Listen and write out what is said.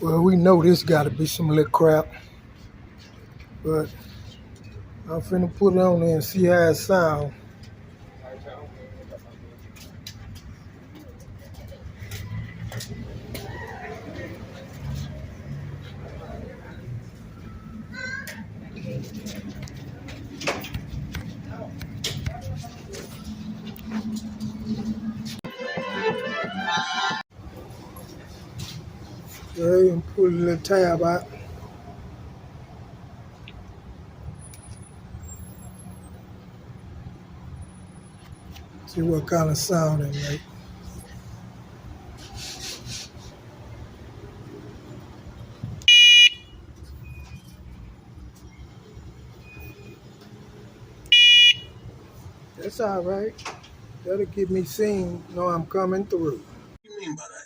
Well, we know this got to be some little crap, but I'm finna put it on there and see how it sounds. Okay, and pull the little tab out. See what kind of sound it makes. That's all right. That'll get me seen. Know I'm coming through. What do you mean by that?